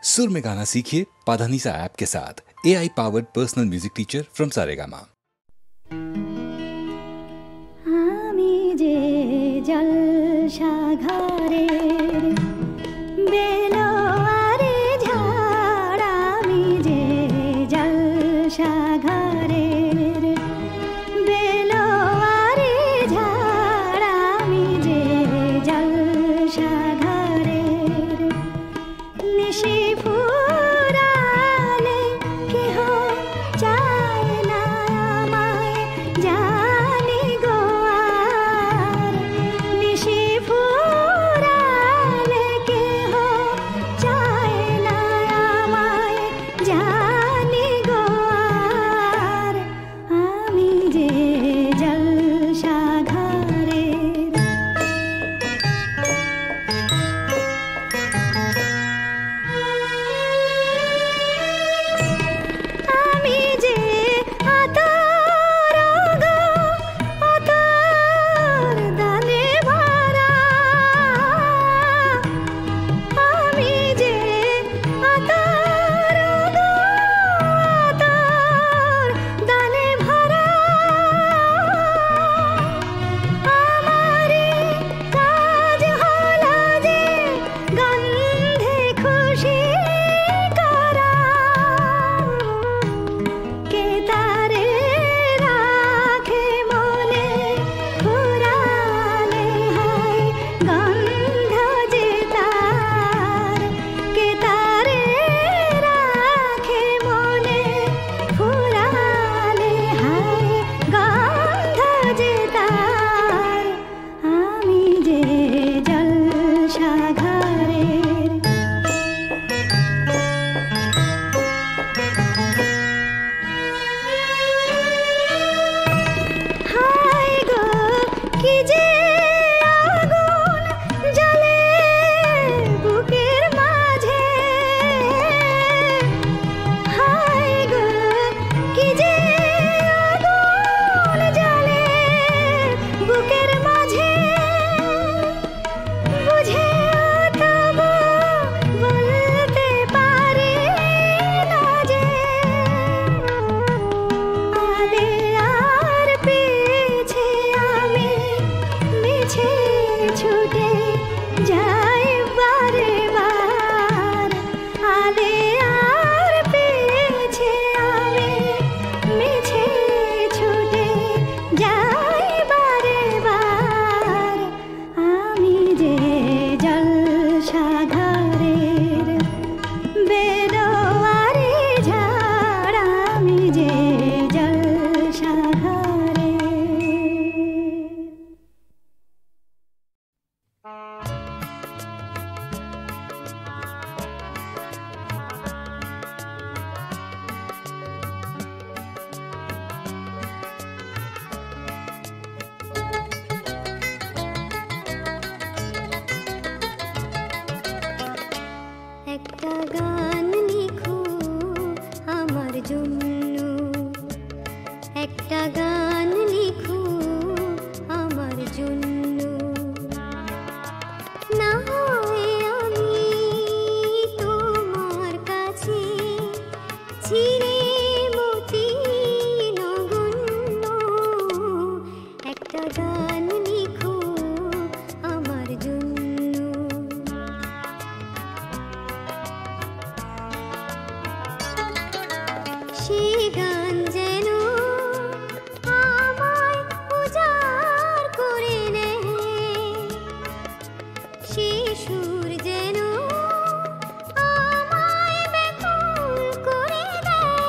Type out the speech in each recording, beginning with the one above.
सुर में गाना सीखिए पाधानीसा ऐप के साथ। AI powered personal music teacher from Saregama. আমি যে জলসা ঘরে বেলোয়ারে ঝড়, আমি যে জলসা ঘরে বেলোয়ারে ঝড়, আমি যে জলসা ঘরে নিশি ফুরালে কেহ চায় না আমায় জানি গো আর, নিশি ফুরালে কেহ চায় না আমায় জানি গো আর, আমি যে জলসা ঘরের। আমি যে আতর গো, আতর দানে ভরা, আমি যে আতর গো, আতর দানে ভরা, আমারই কাজ হলো যে গন্ধে খুশি করা, কে তারে রাখে মনে ফুরালে হয় গন্ধ যে তার, কে তারে রাখে মনে ফুরালে হয় গন্ধ যে তার, আমি যে জলসা ঘরের। হায় গো কি যে আগুন জ্বলে বুকের মাঝে, হায় গো কি যে আগুন জ্বলে বুকের মাঝে, বুঝেও তবু বলতে পারি না যে আলে আর পিছে আমি মিছে ছুটে যাই বারে বার, আলে আর পিছে আমি মিছে ছুটে যাই বারে বার, আমি যে জলসা ঘরের বেলোয়ারে ঝড়, আমি যে জলসা ঘরের। একটা গান লিখো আমার জন্য, একটা গান লিখো আমার জন্য, না হয় আমি তোমার কাছে চিরে মতি নগণ্য, একটা গান লিখো আমার জন্য। সে গান যেন আমায় উজাড় করে নেয়, সে সুর যেন আমায় ব্যাকুল করে দেয়,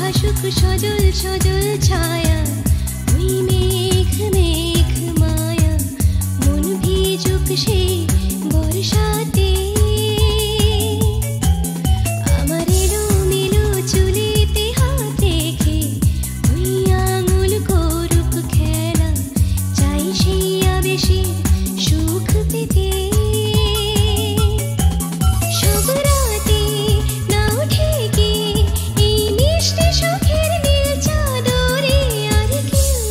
আসুক সজল সজল ছায়া ওই মেঘ মেঘ মায়া মন ভিজুক সে বর্ষাতে আমার এলোমেলো চুলেতে হাত রেখে ওই আঙুল করুক খেলা চাই সেই আবেশে সুখ পেতে সব রাতে নাও ঠেকে এই মিষ্টি সুখের নীল চাদরে আর কেউ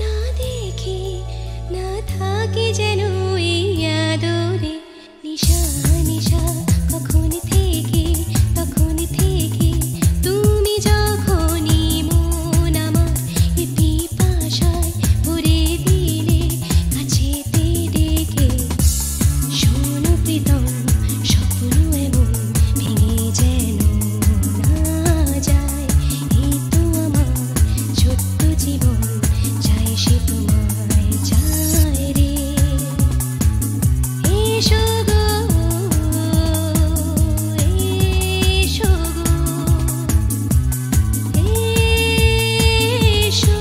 না দেখে না থাকে যেন এই আদরে নিশা নিশা কখন থেকে তখন থেকে তুমি যখনই মন আমার এ পিপাসায় ভরে দিলে কাছেতে ডেকে শোনো প্রীতম স্বপ্ন এমন ভেঙে যেন না যায় এই তো আমার ছোট্ট জীবন চাই সে তোমায় চায় রে এসো গো এসো গো এসো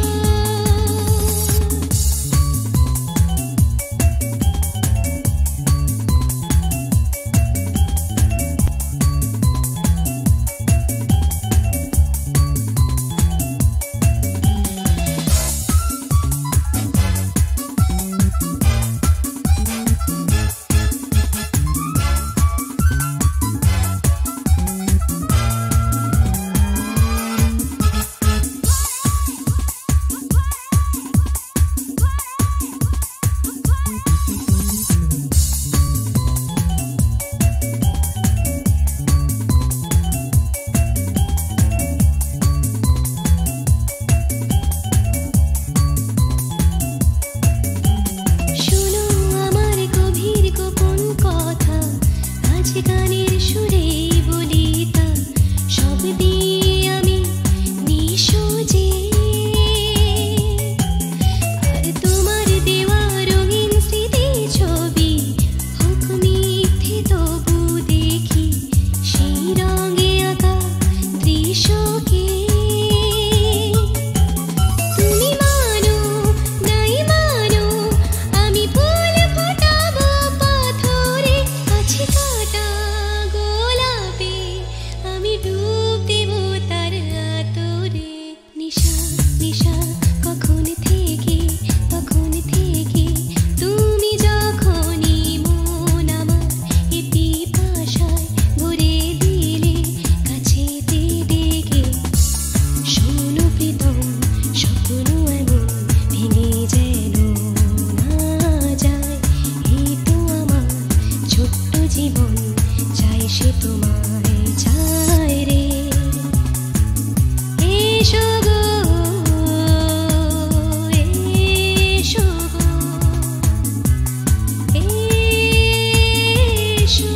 শোনো আমার গভীর গোপন কথা আজ গানের সুরে বলি তা সব দিয়ে আমি নিঃসজে আর তোমার দেওয়া রঙিন স্মৃতি ছবি হোক মিথ্যে তবু দেখি সেই রঙে আঁকা দৃশ্যকে তুমি মানো নাই মানো আমি ফুল ফোটাবো পাথরে আছে কাটা গোলাপে আমি ডুব দেব তার আতরে নিশা নিশা কখন থেকে তখন থেকে তুমি যখনই মন আমার এ পিপাসায় ভরে দিলে কাছেতে ডেকে শোনো প্রীতম স্বপ্ন এমন ভেঙে যেন না যায় এই তো আমার ছোট্ট জীবন চাই সে তোমায় চায় রে এসো গো এসো গো এসো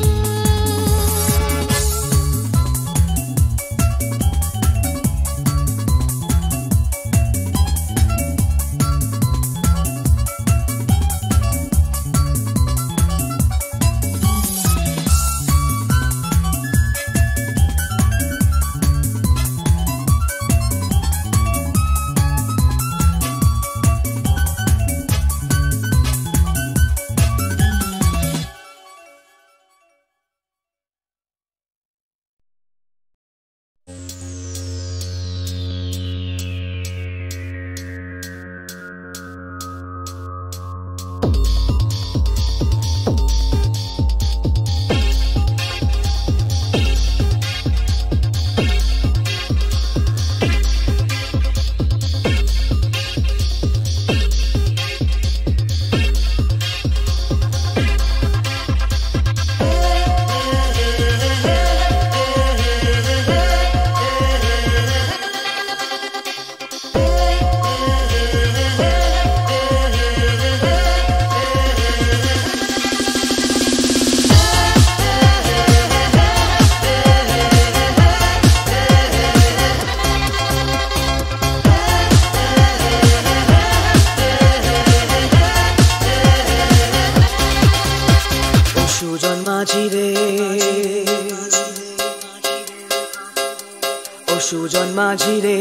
ও সুজন মাঝি রে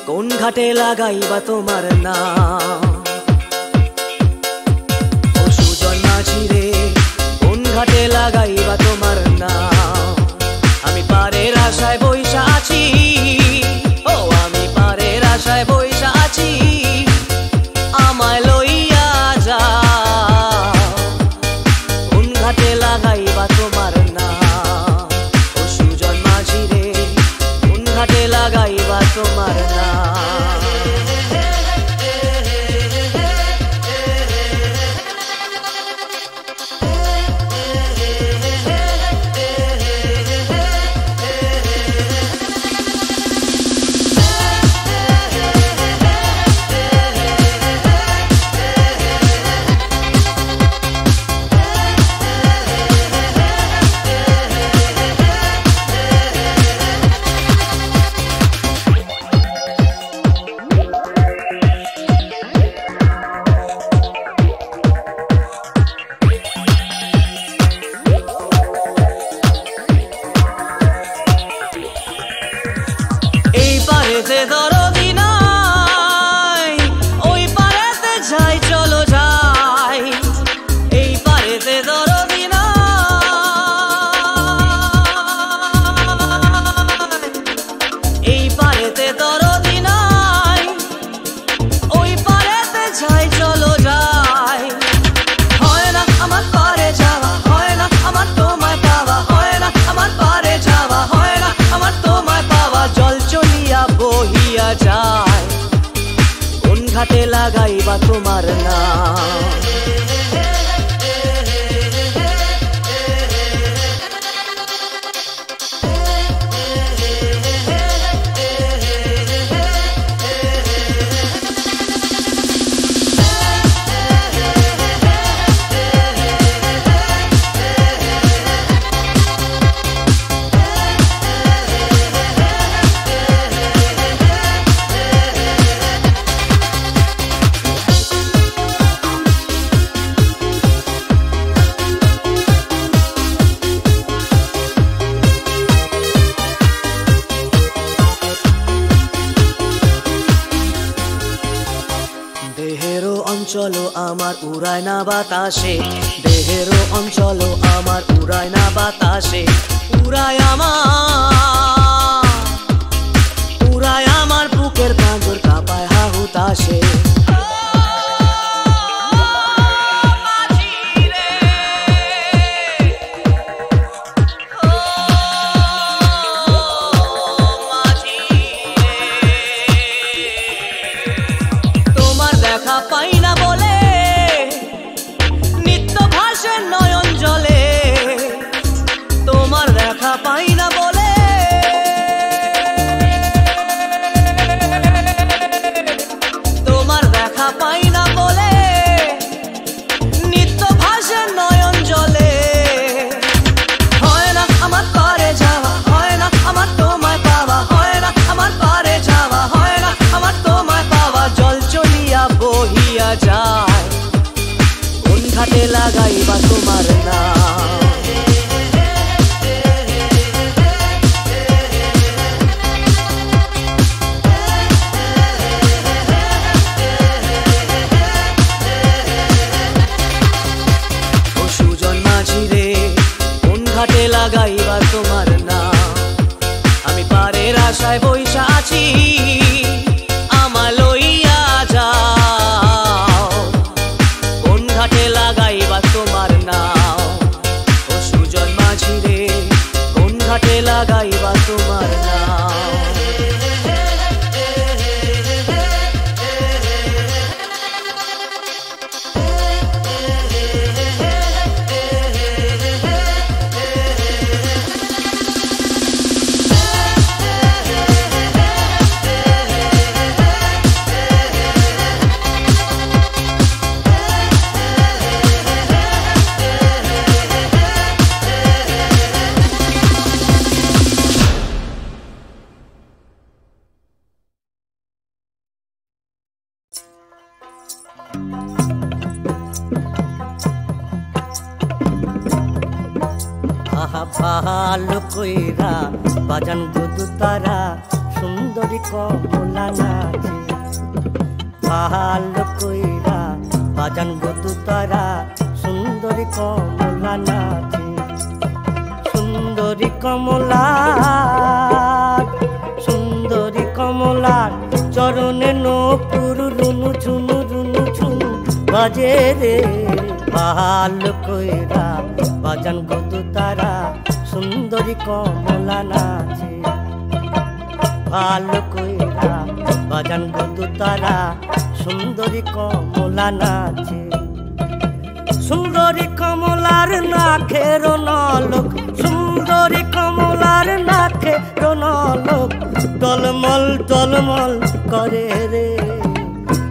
কোন ঘাটে লাগাইবা তোমার নাম ও সুজন মাঝি রে কোন ঘাটে লাগাইবা তোমার নাম আমি পারের আশায় বইসা আছি ও আমি পারের আশায় বইসা আছি আমায় লইয়া যাও কোন ঘাটে লাগাইবা তোমার নাম ও সুজন মাঝি রে কোন ঘাটে লাগাইবা তোমার নাম দরদি নাই ওই পারেতে যাই চলো যাই এই পারেতে দরদি নাই এই পারেতে দরদি নাই ওই পারেতে যাই চলো যাই হয় না আমার পারে যাওয়া হয় না আমার তোমায় পাওয়া হয় না আমার পারে যাওয়া হয় না আমার তোমায় পাওয়া জল চলিয়া বহিয়া যায় কোন ঘাটে লাগাইবা তোমার নাম অঞ্চল আমার উড়ায় না বাতাসে দেহের অঞ্চল আমার উড়ায় না বাতাসে উড়ায় আমার বুকের পাঁজর কাঁপায় হা হুতাশে তোমার দেখা পাই না বলে নিত্য ভাসে নয়ন জলে তোমার দেখা পাই না বলে তোমার দেখা পাই না বলে নিত্য ভাসে নয়ন জলে হয় না আমার পারে যাওয়া হয় না আমার তোমায় পাওয়া হয় না আমার পারে যাওয়া হয় না আমার তোমায় পাওয়া জল চলিয়া বহিয়া যায় কোন ঘাটে লাগাইবা তোমার নাম ও সুজন মাঝি রে কোন ঘাটে লাগাইবা তোমার নাম আমি পারের আশায় বইসা আছি আমায় লইয়া যাও কোন ঘাটে লাগাইবা তোমার নাম ও সুজন মাঝি রে কোন ঘাটে লাগাইবা তোমার নাম ভালো কইরা বাজান গুদু তারা সুন্দরী কমলা নাচে ভালো কইরা বাজান গদু তারা সুন্দরী কমলা নাচে সুন্দরী কমলার চরণে নপুর রুনু ঝুনু রুনু ঝুনু বাজে রে ভালো কইরা বাজান গদু তারা সুন্দরী কমলা নাচে ভালো কইরা বাজান গদু তারা সুন্দরী কমলা নাচে সুন্দরী কমলার নাখের নলক সুন্দরী কমলার নাখের নলক টলমল টলমল করে রে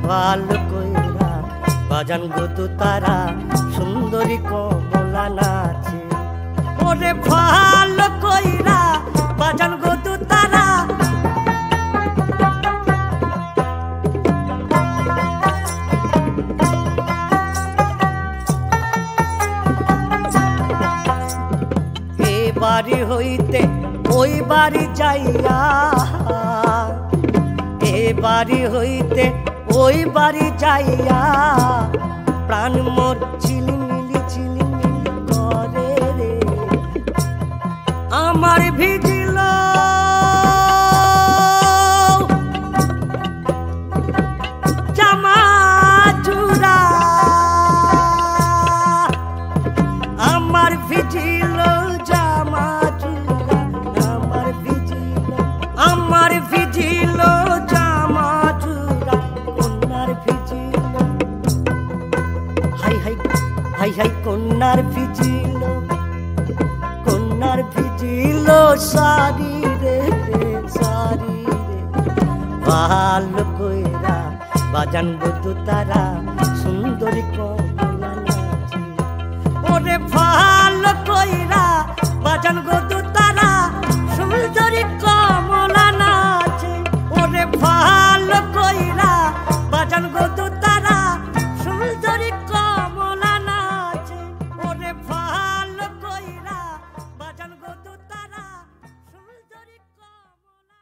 ভালো কইরা বাজান গদু তারা সুন্দরী কমলা নাচে ওরে ভালো কইরা বাজান গদু তারা বাড়ি হইতে ওই বাড়ি যাইয়া এ বাড়ি হইতে ওই বাড়ি যাইয়া প্রাণ মোর ঝিলিমিলি করে রে আমার ভিজিল জামা চূড়া আমার ভিজিল আমার ভিজিল জামা চূড়া কন্যার vigil high high high high কন্যার ভিজিল সারি রে সারি রে ভালো কইরা বাজান গদু তারা সুন্দরী কমলা নাচে ওরে ভালো কইরা বাজান গদু তারা সুন্দরী কমলা নাচে ওরে ভালো কইরা বাজান গদু তারা সুন্দরী কমলা নাচে ওরে ভালো কইরা বাজান গদু তারা সুন্দরী কমলা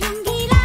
রঙ্গিলা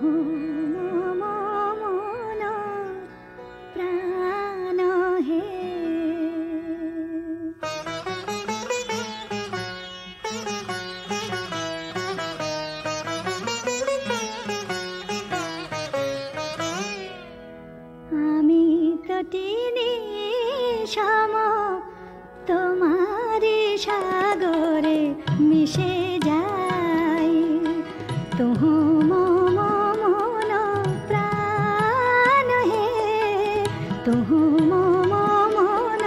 মন প্রাণ হে। আমি তটিনী সম তোমারি সাগরে মিশে যাই, তুহু মম মন প্রাণ হে, তুহু মম মন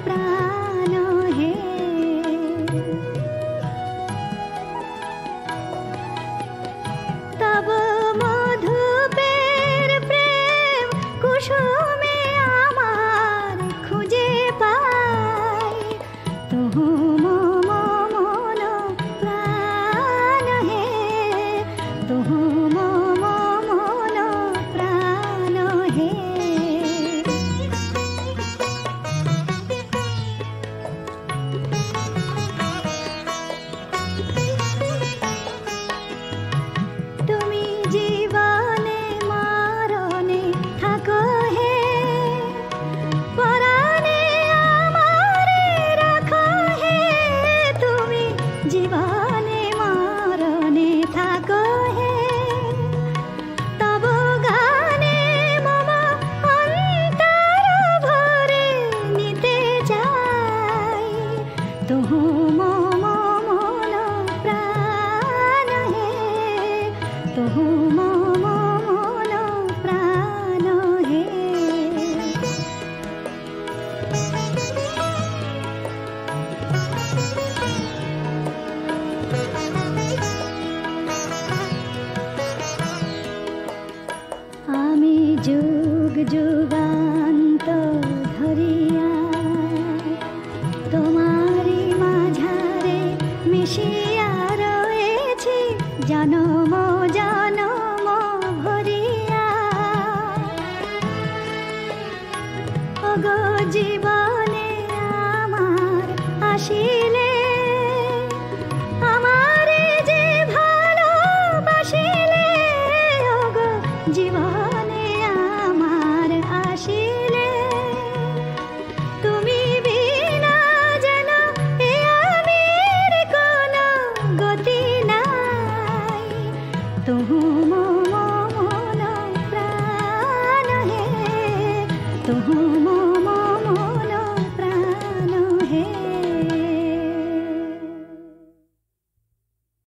প্রাণ হে। তব মধুপের প্রেম কুসুমে আমার খুঁজে পাই, তুহু মম মন প্রাণ হে, তুহু মম মন প্রাণ হে। তুমি জীবনে মরণে থাকো হে, পরাণে আমারে রাখো হে, তুমি জীবনে মরণে থাকো হে। তব গানে মম অন্তর ভরে নিতে চাই, তুহু মম মন প্রাণ হে, তুহু মম মন প্রাণ হে। আমি যুগ যুগান্ত ধরিয়া তোমারি মাঝারে মিশিয়া রয়েছি, জনম জনম ভরিয়া। ওগো জীবনে আমার আসিলে, আমারে যে ভালোবাসিলে, ওগো জীবনে আমার আসিলে, তুমি বিনা যেন এ আমির কোনো গতি নাই, তুহু মম মন প্রাণ হে, তুহু